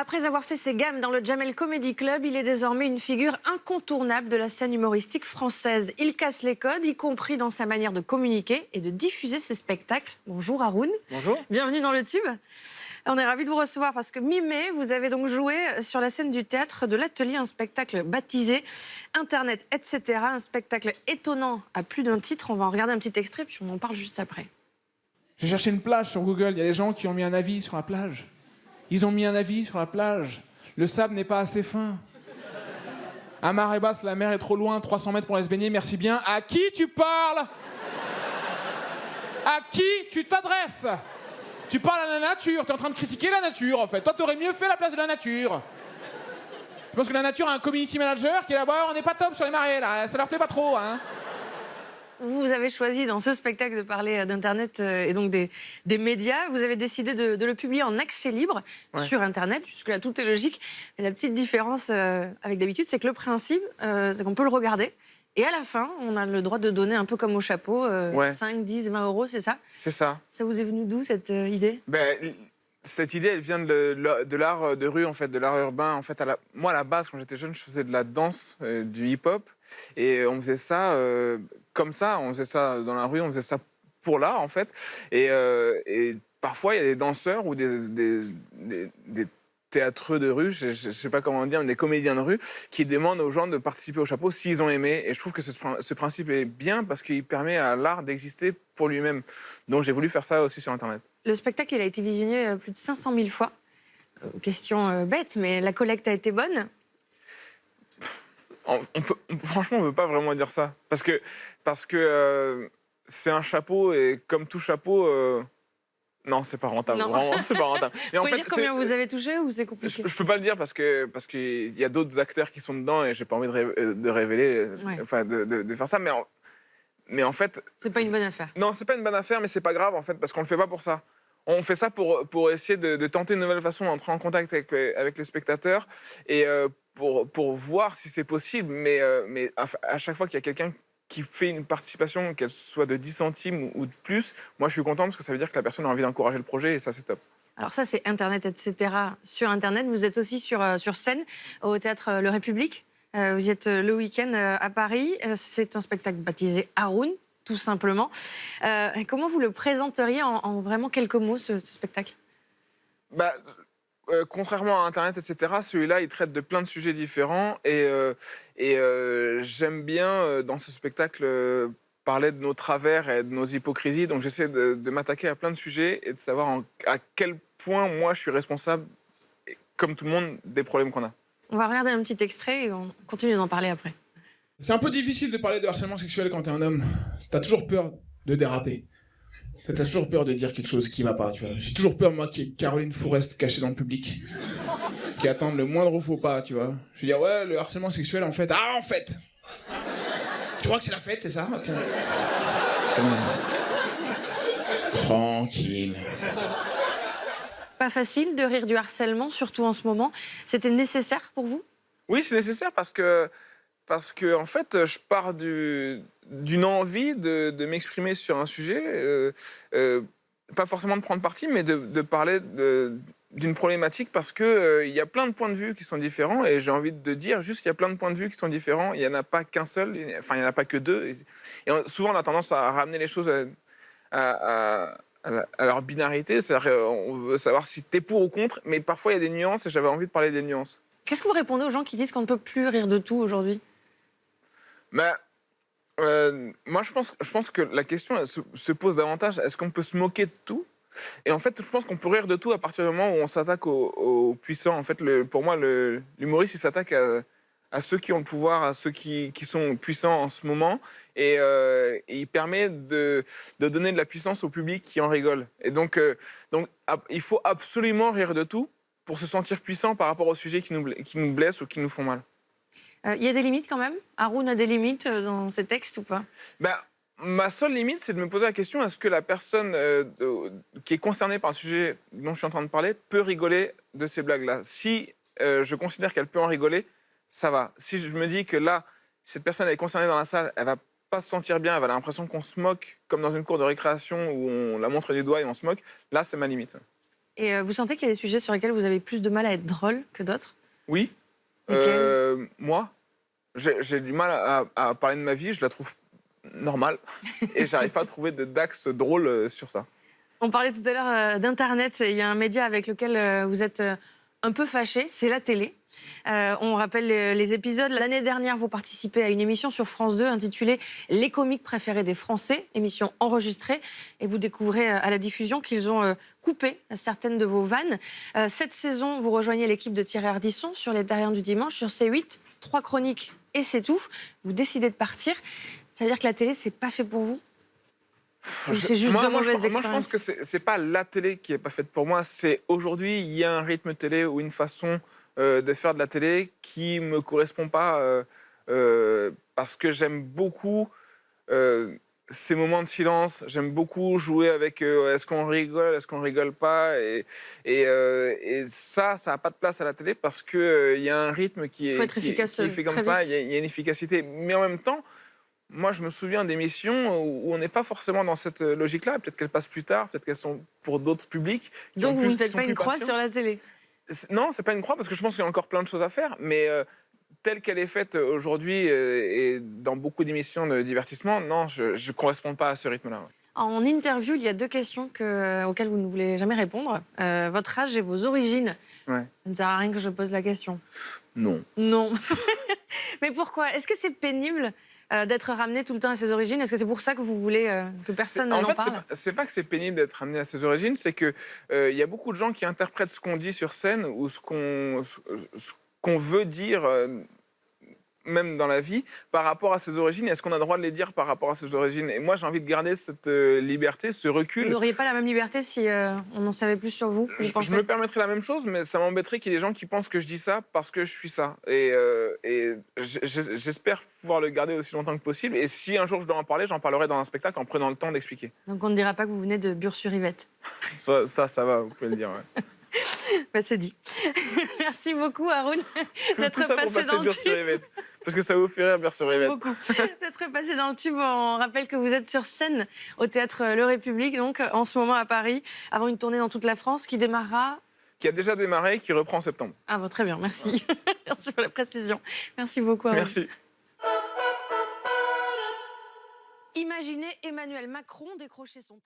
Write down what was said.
Après avoir fait ses gammes dans le Jamel Comedy Club, il est désormais une figure incontournable de la scène humoristique française. Il casse les codes, y compris dans sa manière de communiquer et de diffuser ses spectacles. Bonjour Haroun. Bonjour. Bienvenue dans le Tube. On est ravis de vous recevoir parce que mi-mai, vous avez donc joué sur la scène du théâtre de l'Atelier un spectacle baptisé Internet, etc. Un spectacle étonnant à plus d'un titre. On va en regarder un petit extrait puis on en parle juste après. J'ai cherché une plage sur Google. Il y a des gens qui ont mis un avis sur la plage. Ils ont mis un avis sur la plage. Le sable n'est pas assez fin. À marée basse, la mer est trop loin. 300 mètres pour aller se baigner, merci bien. À qui tu parles? À qui tu t'adresses? Tu parles à la nature. Tu es en train de critiquer la nature, en fait. Toi, t'aurais mieux fait la place de la nature. Je pense que la nature a un community manager qui est là-bas. On n'est pas top sur les marées, là. Ça leur plaît pas trop, hein. Vous avez choisi dans ce spectacle de parler d'Internet et donc des médias. Vous avez décidé de le publier en accès libre sur Internet. Jusque-là, tout est logique. Mais la petite différence avec d'habitude, c'est que le principe, c'est qu'on peut le regarder. Et à la fin, on a le droit de donner un peu comme au chapeau, 5, 10, 20 euros, c'est ça? C'est ça. Ça vous est venu d'où, cette idée? Cette idée, elle vient de l'art de rue, en fait, de l'art urbain. En fait, moi, à la base, quand j'étais jeune, je faisais de la danse, du hip-hop. Et on faisait ça comme ça. On faisait ça dans la rue, on faisait ça pour l'art, en fait. Et parfois, il y a des danseurs ou des théâtreux de rue, je ne sais pas comment dire, mais des comédiens de rue, qui demandent aux gens de participer au chapeau s'ils ont aimé. Et je trouve que ce principe est bien parce qu'il permet à l'art d'exister pour lui-même. Donc j'ai voulu faire ça aussi sur Internet. Le spectacle, il a été visionné plus de 500 000 fois. Question bête, mais la collecte a été bonne? Franchement, on ne peut pas vraiment dire ça. Parce que c'est un chapeau et comme tout chapeau... Non, c'est pas rentable. Non. Vraiment, c'est pas rentable. Vous pouvez dire combien vous avez touché ou c'est compliqué? Je peux pas le dire parce qu'il y a d'autres acteurs qui sont dedans et j'ai pas envie de révéler, enfin de faire ça. Mais en fait, c'est pas une bonne affaire. Non, c'est pas une bonne affaire, mais c'est pas grave en fait parce qu'on le fait pas pour ça. On fait ça pour essayer de tenter une nouvelle façon d'entrer en contact avec les spectateurs et pour voir si c'est possible. Mais à chaque fois qu'il y a quelqu'un qui fait une participation, qu'elle soit de 10 centimes ou de plus, moi je suis content parce que ça veut dire que la personne a envie d'encourager le projet et ça c'est top. Alors ça c'est Internet, etc. sur Internet. Vous êtes aussi sur scène au Théâtre Le République. Vous y êtes le week-end à Paris. C'est un spectacle baptisé Haroun, tout simplement. Comment vous le présenteriez en vraiment quelques mots, ce spectacle? Contrairement à Internet, etc., celui-là, il traite de plein de sujets différents. Et j'aime bien, dans ce spectacle, parler de nos travers et de nos hypocrisies. Donc j'essaie de m'attaquer à plein de sujets et de savoir à quel point moi, je suis responsable, comme tout le monde, des problèmes qu'on a. On va regarder un petit extrait et on continue d'en parler après. C'est un peu difficile de parler de harcèlement sexuel quand t'es un homme. T'as toujours peur de déraper. T'as toujours peur de dire quelque chose qui va pas, tu vois. J'ai toujours peur, moi, qu'il y ait Caroline Fourest cachée dans le public, qui attende le moindre faux pas, tu vois. Je veux dire, ouais, le harcèlement sexuel, en fait... Ah, en fait! Tu crois que c'est la fête, c'est ça? Tiens. Tranquille. Pas facile de rire du harcèlement, surtout en ce moment. C'était nécessaire pour vous? Oui, c'est nécessaire parce que en fait, je pars d'une envie de m'exprimer sur un sujet, pas forcément de prendre parti, mais de parler d'une problématique parce que il y a plein de points de vue qui sont différents et j'ai envie de dire juste qu'il y a plein de points de vue qui sont différents. Il n'y en a pas qu'un seul, enfin il n'y en a pas que deux. Et souvent on a tendance à ramener les choses à leur binarité, c'est-à-dire on veut savoir si t'es pour ou contre, mais parfois il y a des nuances et j'avais envie de parler des nuances. Qu'est-ce que vous répondez aux gens qui disent qu'on ne peut plus rire de tout aujourd'hui? Moi, je pense que la question elle se pose davantage. Est-ce qu'on peut se moquer de tout? Et en fait, je pense qu'on peut rire de tout à partir du moment où on s'attaque aux puissants. En fait, pour moi, l'humoriste, il s'attaque à ceux qui ont le pouvoir, à ceux qui sont puissants en ce moment. Et il permet de donner de la puissance au public qui en rigole. Et donc il faut absolument rire de tout pour se sentir puissant par rapport aux sujets qui nous blessent ou qui nous font mal. Il y a des limites quand même? Haroun a des limites dans ses textes ou pas? Ma seule limite, c'est de me poser la question, est-ce que la personne qui est concernée par le sujet dont je suis en train de parler peut rigoler de ces blagues-là? Si je considère qu'elle peut en rigoler, ça va. Si je me dis que là, cette personne elle est concernée dans la salle, elle va pas se sentir bien, elle va avoir l'impression qu'on se moque, comme dans une cour de récréation où on la montre du doigt et on se moque, là, c'est ma limite. Et vous sentez qu'il y a des sujets sur lesquels vous avez plus de mal à être drôle que d'autres? Oui. Moi, j'ai du mal à parler de ma vie, je la trouve normale. Et j'arrive pas à trouver d'axe drôle sur ça. On parlait tout à l'heure d'Internet. Il y a un média avec lequel vous êtes un peu fâché, c'est la télé. On rappelle les épisodes. L'année dernière, vous participez à une émission sur France 2 intitulée « Les comiques préférés des Français », émission enregistrée. Et vous découvrez à la diffusion qu'ils ont coupé certaines de vos vannes. Cette saison, vous rejoignez l'équipe de Thierry Ardisson sur Les Terriens du Dimanche, sur C8. 3 chroniques et c'est tout. Vous décidez de partir. Ça veut dire que la télé, c'est pas fait pour vous? C'est juste de mauvaises expériences. Moi, je pense que c'est pas la télé qui est pas faite pour moi. C'est aujourd'hui, il y a un rythme télé ou une façon de faire de la télé qui me correspond pas parce que j'aime beaucoup ces moments de silence. J'aime beaucoup jouer avec est-ce qu'on rigole, est-ce qu'on rigole pas. Et ça n'a pas de place à la télé parce qu'il y a un rythme qui est fait comme ça. Il y a une efficacité. Mais en même temps, moi, je me souviens d'émissions où on n'est pas forcément dans cette logique-là. Peut-être qu'elles passent plus tard, peut-être qu'elles sont pour d'autres publics. Donc vous ne faites pas une croix sur la télé? Non, c'est pas une croix parce que je pense qu'il y a encore plein de choses à faire. Mais telle qu'elle est faite aujourd'hui et dans beaucoup d'émissions de divertissement, non, je ne correspond pas à ce rythme-là. En interview, il y a 2 questions auxquelles vous ne voulez jamais répondre. Votre âge et vos origines. Ouais. Ça ne sert à rien que je pose la question. Non. Non. Mais pourquoi? Est-ce que c'est pénible d'être ramené tout le temps à ses origines? Est-ce que c'est pour ça que vous voulez que personne n'en parle? En fait, c'est pas que c'est pénible d'être ramené à ses origines, c'est que y a beaucoup de gens qui interprètent ce qu'on dit sur scène ou ce qu'on veut dire, même dans la vie, par rapport à ses origines. Est-ce qu'on a le droit de les dire par rapport à ses origines? Et moi, j'ai envie de garder cette liberté, ce recul. Vous n'auriez pas la même liberté si on en savait plus sur vous? Je me permettrais la même chose, mais ça m'embêterait qu'il y ait des gens qui pensent que je dis ça parce que je suis ça. Et j'espère pouvoir le garder aussi longtemps que possible. Et si un jour je dois en parler, j'en parlerai dans un spectacle en prenant le temps d'expliquer. Donc on ne dira pas que vous venez de Bure-sur-Yvette? Ça va, vous pouvez le dire. Ouais. Bah, c'est dit. Merci beaucoup, Haroun, d'être passé dans le tube. Parce que ça vous fait rire, Bure-sur-Yvette. Beaucoup. D'être passé dans le tube. On rappelle que vous êtes sur scène au Théâtre Le République, donc en ce moment à Paris, avant une tournée dans toute la France qui démarrera... Qui a déjà démarré et qui reprend en septembre. Ah bon, très bien, merci. Merci pour la précision. Merci beaucoup, Haroun. Merci. Imaginez Emmanuel Macron décrocher son...